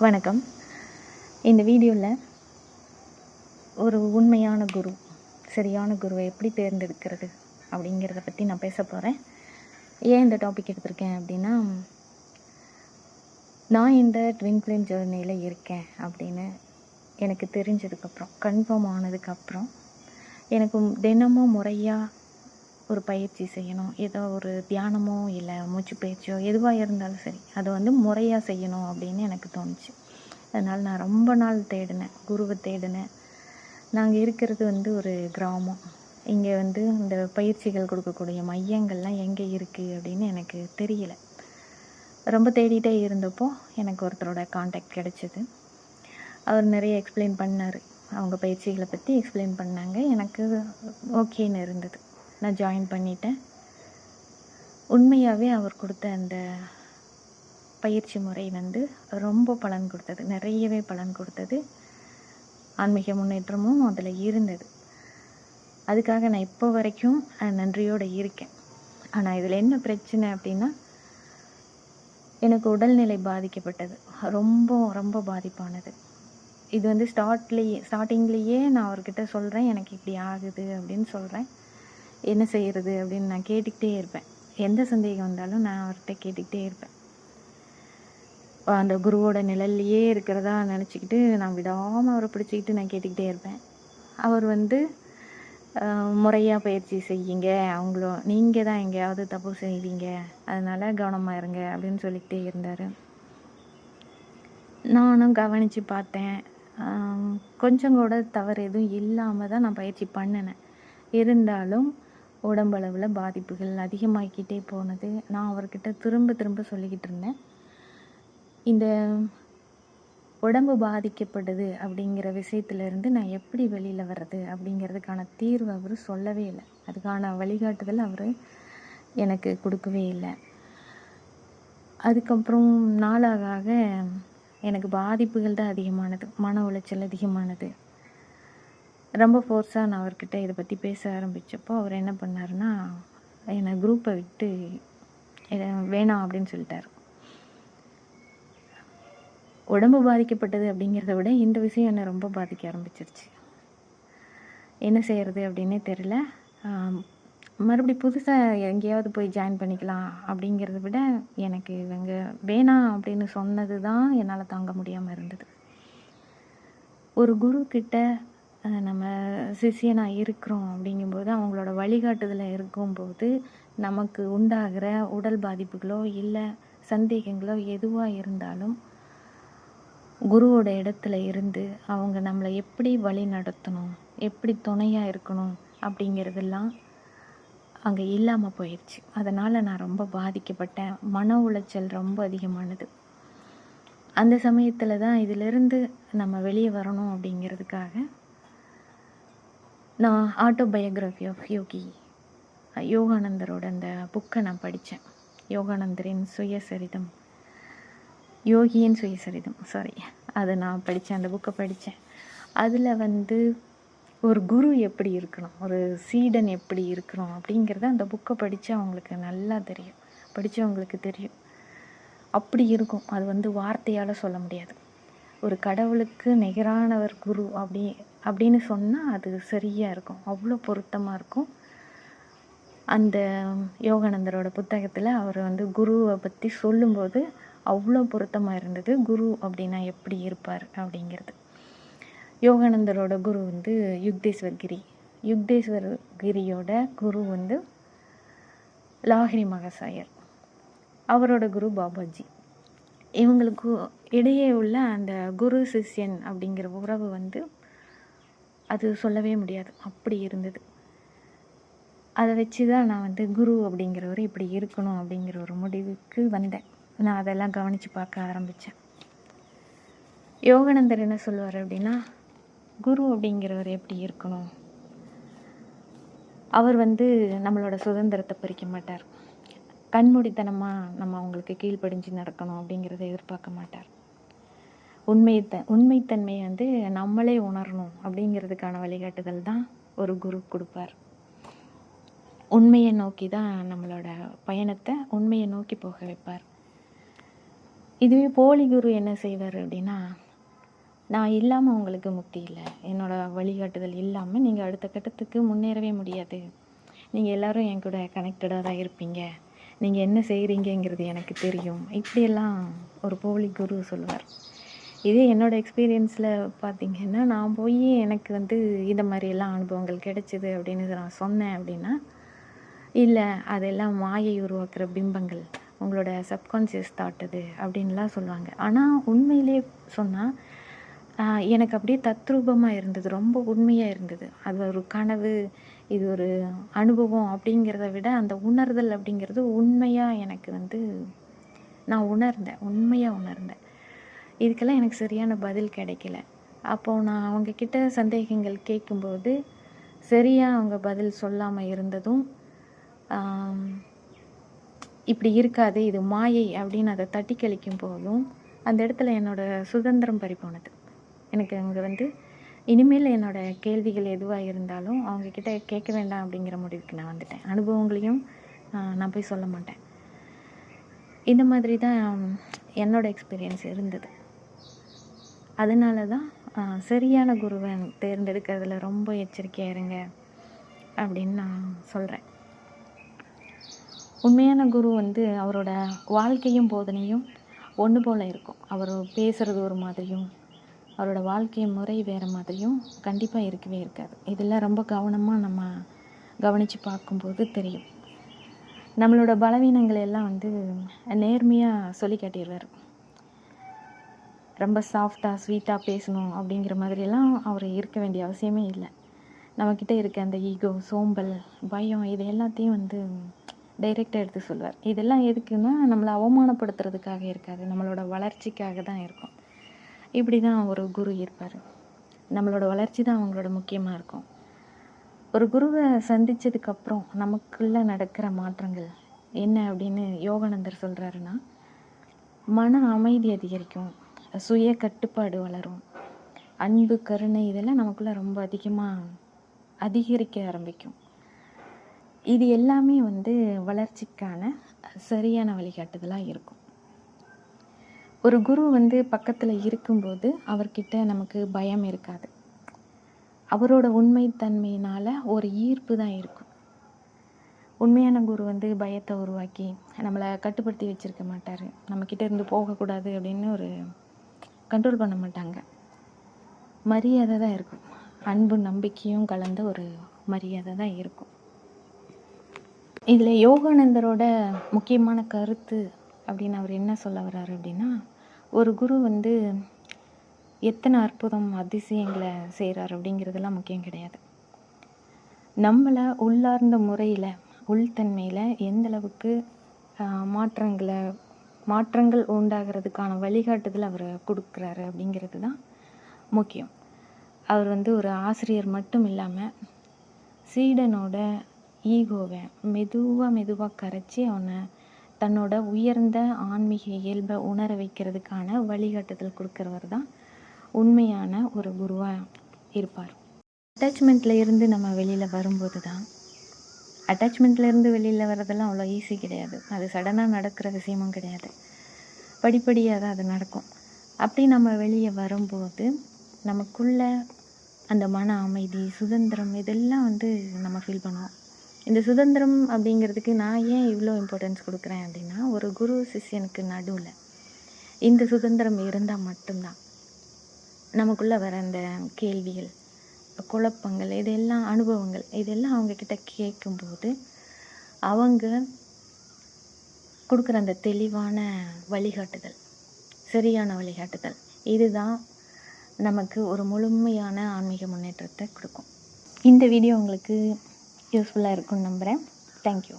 வணக்கம். இந்த வீடியோவில் ஒரு உண்மையான குரு, சரியான குருவை எப்படி தேர்ந்தெடுக்கிறது அப்படிங்கிறத பற்றி நான் பேச போகிறேன். ஏன் இந்த டாபிக் எடுத்திருக்கேன் அப்படின்னா, நான் இந்த ட்வின் ஃப்ளேம் ஜேர்னியில் இருக்கேன் அப்படின்னு எனக்கு தெரிஞ்சதுக்கப்புறம், கன்ஃபார்ம் ஆனதுக்கப்புறம், எனக்கு தினமும் முறையாக ஒரு பயிற்சி செய்யணும், ஏதோ ஒரு தியானமோ இல்லை மூச்சு பயிற்சியோ எதுவாக இருந்தாலும் சரி, அதை முறையாக செய்யணும் அப்படின்னு எனக்கு தோணுச்சு. அதனால் நான் ரொம்ப நாள் தேடினேன், குருவை தேடினேன். நாங்கள் இருக்கிறது ஒரு கிராமம். இங்கே இந்த பயிற்சிகள் கொடுக்கக்கூடிய மையங்கள்லாம் எங்கே இருக்குது அப்படின்னு எனக்கு தெரியல. ரொம்ப தேடிகிட்டே இருந்தப்போ எனக்கு ஒருத்தரோட காண்டாக்ட் கிடச்சிது. அவர் நிறைய எக்ஸ்பிளைன் பண்ணார், அவங்க பயிற்சிகளை பற்றி எக்ஸ்பிளைன் பண்ணாங்க. எனக்கு ஓகேன்னு இருந்தது. நான் ஜாயின் பண்ணிட்டேன். உண்மையாகவே அவர் கொடுத்த அந்த பயிற்சி முறை ரொம்ப பலன் கொடுத்தது, நிறையவே பலன் கொடுத்தது. ஆன்மீக முன்னேற்றமும் அதில் இருந்தது. அதுக்காக நான் இப்போ வரைக்கும் நன்றியோடு இருக்கேன். ஆனால் இதில் என்ன பிரச்சனை அப்படின்னா, எனக்கு உடல்நிலை பாதிக்கப்பட்டது, ரொம்ப ரொம்ப பாதிப்பானது. இது ஸ்டார்டிங்லேயே நான் அவர்கிட்ட சொல்கிறேன், எனக்கு இப்படி ஆகுது அப்படின்னு சொல்கிறேன். என்ன செய்கிறது அப்படின்னு நான் கேட்டுக்கிட்டே இருப்பேன். எந்த சந்தேகம் வந்தாலும் நான் அவர்கிட்ட கேட்டுக்கிட்டே இருப்பேன். அந்த குருவோட நிழல்லையே இருக்கிறதா நினச்சிக்கிட்டு நான் விடாமல் அவரை பிடிச்சிக்கிட்டு நான் கேட்டுக்கிட்டே இருப்பேன். அவர் முறையாக பயிற்சி செய்யுங்க, நீங்கள் தான் எங்கேயாவது தப்பு செய்வீங்க, அதனால் கவனமாக இருங்க அப்படின்னு சொல்லிக்கிட்டே இருந்தார். நானும் கவனித்து பார்த்தேன். கொஞ்சம் கூட தவறு எதுவும் இல்லாமல் தான் நான் பயிற்சி பண்ணினேன். இருந்தாலும் உடம்பளவில் பாதிப்புகள் அதிகமாகிக்கிட்டே போனது. நான் அவர்கிட்ட திரும்ப திரும்ப சொல்லிக்கிட்டு இருந்தேன், இந்த உடம்பு பாதிக்கப்படுது அப்படிங்கிற விஷயத்துலேருந்து நான் எப்படி வெளியில் வர்றது அப்படிங்கிறதுக்கான தீர்வு அவர் சொல்லவே இல்லை. அதுக்கான வழிகாட்டுதல் அவர் எனக்கு கொடுக்கவே இல்லை. அதுக்கப்புறம் நாளாக எனக்கு பாதிப்புகள் தான் அதிகமானது, மன உளைச்சல் அதிகமானது. ரொம்ப ஃபோர்ஸாக நான் அவர்கிட்ட இதை பற்றி பேச ஆரம்பித்தப்போ அவர் என்ன பண்ணாருன்னா, என்னை குரூப்பை விட்டு வேணாம் அப்படின்னு சொல்லிட்டார். உடம்பு பாதிக்கப்பட்டது அப்படிங்கிறத விட இந்த விஷயம் என்னை ரொம்ப பாதிக்க ஆரம்பிச்சிருச்சு. என்ன செய்கிறது அப்படின்னே தெரில. மறுபடியும் புதுசாக எங்கேயாவது போய் ஜாயின் பண்ணிக்கலாம் அப்படிங்கிறத விட எனக்கு இவங்க வேணாம் அப்படின்னு சொன்னது தான் என்னால் தாங்க முடியாமல் இருந்தது. ஒரு குரு கிட்ட நம்ம சிஷியனாக இருக்கிறோம் அப்படிங்கும்போது, அவங்களோட வழிகாட்டுதலில் இருக்கும்போது நமக்கு உண்டாகிற உடல் பாதிப்புகளோ இல்லை சந்தேகங்களோ எதுவாக இருந்தாலும், குருவோட இடத்துல இருந்து அவங்க நம்மளை எப்படி வழி நடத்தணும், எப்படி துணையாக இருக்கணும் அப்படிங்கிறதெல்லாம் அங்கே இல்லாமல் போயிடுச்சு. அதனால் நான் ரொம்ப பாதிக்கப்பட்டேன். மன உளைச்சல் ரொம்ப அதிகமானது. அந்த சமயத்தில் தான் இதிலிருந்து நம்ம வெளியே வரணும் அப்படிங்கிறதுக்காக நான் ஆட்டோபயோகிராஃபி ஆஃப் யோகி, யோகானந்தரோட அந்த புக்கை நான் படித்தேன். யோகானந்தரின் சுயசரிதம், யோகியின் சுயசரிதம், அதை நான் படித்தேன். அந்த புக்கை படித்தேன். அதில் ஒரு குரு எப்படி இருக்கணும், ஒரு சீடன் எப்படி இருக்கணும் அப்படிங்கிறத அந்த புக்கை படித்து அவங்களுக்கு நல்லா தெரியும், படித்தவங்களுக்கு தெரியும். அப்படி இருக்கும். அது வார்த்தையால் சொல்ல முடியாது. ஒரு கடவுளுக்கு நிகரானவர் குரு அப்படின்னு சொன்னால் அது சரியாக இருக்கும், அவ்வளோ பொருத்தமாக இருக்கும். அந்த யோகானந்தரோட புத்தகத்தில் அவர் குருவை பற்றி சொல்லும்போது அவ்வளோ பொருத்தமாக இருந்தது. குரு அப்படின்னா எப்படி இருப்பார் அப்படிங்கிறது. யோகானந்தரோட குரு யுக்தேஸ்வர் கிரி. யுக்தேஸ்வர் கிரியோட குரு லாஹிரி மகாசாயர். அவரோட குரு பாபாஜி. இவங்களுக்கு இடையே உள்ள அந்த குரு சிஷ்யன் அப்படிங்கிற உறவு அது சொல்லவே முடியாது, அப்படி இருந்தது. அதை வச்சு தான் நான் குரு அப்படிங்கிறவர் இப்படி இருக்கணும் அப்படிங்கிற ஒரு முடிவுக்கு வந்தேன். நான் அதெல்லாம் கவனித்து பார்க்க ஆரம்பித்தேன். யோகானந்தர் என்ன சொல்லுவார் அப்படின்னா, குரு அப்படிங்கிறவர் எப்படி இருக்கணும், அவர் நம்மளோட சுதந்திரத்தை பறிக்க மாட்டார். கண்மூடித்தனமாக நம்ம அவங்களுக்கு கீழ்ப்படிஞ்சு நடக்கணும் அப்படிங்கிறத எதிர்பார்க்க மாட்டார். உண்மைத்தன்மையை நம்மளே உணரணும் அப்படிங்கிறதுக்கான வழிகாட்டுதல் தான் ஒரு குரு கொடுப்பார். உண்மையை நோக்கி தான் நம்மளோட பயணத்தை உண்மையை நோக்கி போக வைப்பார். இதுவே போலி குரு என்ன செய்வார் அப்படின்னா, நான் இல்லாமல் உங்களுக்கு முக்தி இல்லை, என்னோடய வழிகாட்டுதல் இல்லாமல் நீங்கள் அடுத்த கட்டத்துக்கு முன்னேறவே முடியாது, நீங்கள் எல்லோரும் என் கூட கனெக்டடாக தான் இருப்பீங்க, நீங்கள் என்ன செய்கிறீங்கிறது எனக்கு தெரியும், இப்படியெல்லாம் ஒரு போலி குரு சொல்லுவார். இதே என்னோடய எக்ஸ்பீரியன்ஸில் பார்த்திங்கன்னா, நான் போய் எனக்கு வந்து இந்த மாதிரியெல்லாம் அனுபவங்கள் கிடைச்சிது அப்படின்னு நான் சொன்னேன் அப்படின்னா, இல்லை அதெல்லாம் மாயை உருவாக்குற பிம்பங்கள், உங்களோட சப்கான்ஷியஸ் தாட் அது அப்படின்லாம் சொல்லுவாங்க. ஆனால் உண்மையிலே சொன்னால் எனக்கு அப்படியே தத்ரூபமாக இருந்தது, ரொம்ப உண்மையாக இருந்தது. அது ஒரு கனவு, இது ஒரு அனுபவம் அப்படிங்கிறத விட அந்த உணர்தல் அப்படிங்கிறது உண்மையாக எனக்கு வந்து நான் உணர்ந்தேன், உண்மையாக உணர்ந்தேன். இதுக்கெல்லாம் எனக்கு சரியான பதில் கிடைக்கல. அப்போது நான் அவங்கக்கிட்ட சந்தேகங்கள் கேட்கும்போது சரியாக அவங்க பதில் சொல்லாமல் இருந்ததும், இப்படி இருக்காது, இது மாயை அப்படின்னு அதை தட்டி கழிக்கும் போதும் அந்த இடத்துல என்னோடய சுதந்திரம் பறிபோனது. எனக்கு அங்கே வந்து இனிமேல் என்னோடய கேள்விகள் எதுவாக இருந்தாலும் அவங்கக்கிட்ட கேட்க வேண்டாம் அப்படிங்கிற முடிவுக்கு நான் வந்துட்டேன். அனுபவங்களையும் நான் போய் சொல்ல மாட்டேன். இந்த மாதிரி தான் என்னோடய எக்ஸ்பீரியன்ஸ் இருந்தது. அதனால தான் சரியான குருவை தேர்ந்தெடுக்கிறதுல ரொம்ப எச்சரிக்கையாக இருங்க அப்படின்னு நான் சொல்கிறேன். உண்மையான குரு வந்து அவரோட வாழ்க்கையும் போதனையும் ஒன்று போல் இருக்கும். அவர் பேசுகிறது ஒரு மாதிரியும் அவரோட வாழ்க்கை முறை வேறு மாதிரியும் கண்டிப்பாக இருக்கவே இருக்காது. இதெல்லாம் ரொம்ப கவனமாக நம்ம கவனித்து பார்க்கும்போது தெரியும். நம்மளோட பலவீனங்களை எல்லாம் வந்து நேர்மையாக சொல்லி காட்டிடுவார். ரொம்ப சாஃப்டாக ஸ்வீட்டாக பேசணும் அப்படிங்கிற மாதிரியெல்லாம் அவர் இருக்க வேண்டிய அவசியமே இல்லை. நம்மக்கிட்ட இருக்க அந்த ஈகோ, சோம்பல், பயம் இது எல்லாத்தையும் வந்து டைரெக்டாக எடுத்து சொல்வார். இதெல்லாம் எதுக்குன்னா நம்மளை அவமானப்படுத்துறதுக்காக இருக்காது, நம்மளோட வளர்ச்சிக்காக தான் இருக்கும். இப்படி தான் ஒரு குரு இருப்பார். நம்மளோட வளர்ச்சி தான் அவங்களோட முக்கியமாக இருக்கும். ஒரு குருவை சந்தித்ததுக்கப்புறம் நமக்குள்ளே நடக்கிற மாற்றங்கள் என்ன அப்படின்னு யோகானந்தர் சொல்கிறாருன்னா, மன அமைதி அதிகரிக்கும், சுய கட்டுப்பாடு வளரும், அன்பு, கருணை இதெல்லாம் நமக்குள்ளே ரொம்ப அதிகரிக்க ஆரம்பிக்கும். இது எல்லாமே வந்து வளர்ச்சிக்கான சரியான வழிகாட்டுதலாக இருக்கும். ஒரு குரு வந்து பக்கத்தில் இருக்கும்போது அவர்கிட்ட நமக்கு பயம் இருக்காது. அவரோட உண்மைத்தன்மையினால் ஒரு ஈர்ப்பு தான் இருக்கும். உண்மையான குரு வந்து பயத்தை உருவாக்கி நம்மளை கட்டுப்படுத்தி வச்சுருக்க மாட்டார். நம்மக்கிட்ட இருந்து போகக்கூடாது அப்படின்னு ஒரு கண்ட்ரோல் பண்ண மாட்டாங்க. மரியாதை தான் இருக்கும். அன்பு நம்பிக்கையும் கலந்த ஒரு மரியாதை தான் இருக்கும். இதில் யோகானந்தரோட முக்கியமான கருத்து அப்படின்னு அவர் என்ன சொல்ல வர்றாரு அப்படின்னா, ஒரு குரு வந்து எத்தனை அற்புதம் அதிசயங்களை செய்கிறார் அப்படிங்கிறதெல்லாம் முக்கியம் கிடையாது. நம்மளை உள்ளார்ந்த முறையில் உள்தன்மையில் எந்தளவுக்கு மாற்றங்கள் உண்டாகிறதுக்கான வழிகாட்டுதல் அவர் கொடுக்குறாரு அப்படிங்கிறது தான் முக்கியம். அவர் வந்து ஒரு ஆசிரியர் மட்டும் இல்லாமல் சீடனோட ஈகோவை மெதுவாக கரைச்சி அவனை தன்னோட உயர்ந்த ஆன்மீக இயல்பை உணர வைக்கிறதுக்கான வழிகாட்டுதல் கொடுக்குறவர் தான் உண்மையான ஒரு குருவாக இருப்பார். அட்டாச்மெண்ட்டில் இருந்து நம்ம வெளியில் வரும்போது தான், அட்டாச்மெண்ட்டில் இருந்து வெளியில் வர்றதெல்லாம் அவ்வளோ ஈஸி கிடையாது. அது சடனாக நடக்கிற விஷயமும் கிடையாது. படிப்படியாக தான் அது நடக்கும். அப்படி நம்ம வெளியே வரும்போது நமக்குள்ள அந்த மன அமைதி, சுதந்திரம் இதெல்லாம் வந்து நம்ம ஃபீல் பண்ணுவோம். இந்த சுதந்திரம் அப்படிங்கிறதுக்கு நான் ஏன் இவ்வளோ இம்பார்ட்டன்ஸ் கொடுக்குறேன் அப்படின்னா, ஒரு குரு சிஷ்யனுக்கு நடுவில் இந்த சுதந்திரம் இருந்தால் மட்டும்தான் நமக்குள்ளே வர அந்த கேள்விகள், குழப்பங்கள், இதெல்லாம் அனுபவங்கள் இதெல்லாம் அவங்கக்கிட்ட கேட்கும்போது அவங்க கொடுக்குற அந்த தெளிவான வழிகாட்டுதல், சரியான வழிகாட்டுதல், இதுதான் நமக்கு ஒரு முழுமையான ஆன்மீக முன்னேற்றத்தை கொடுக்கும். இந்த வீடியோ உங்களுக்கு யூஸ்ஃபுல்லாக இருக்கும்னு நம்புகிறேன். தேங்க்யூ.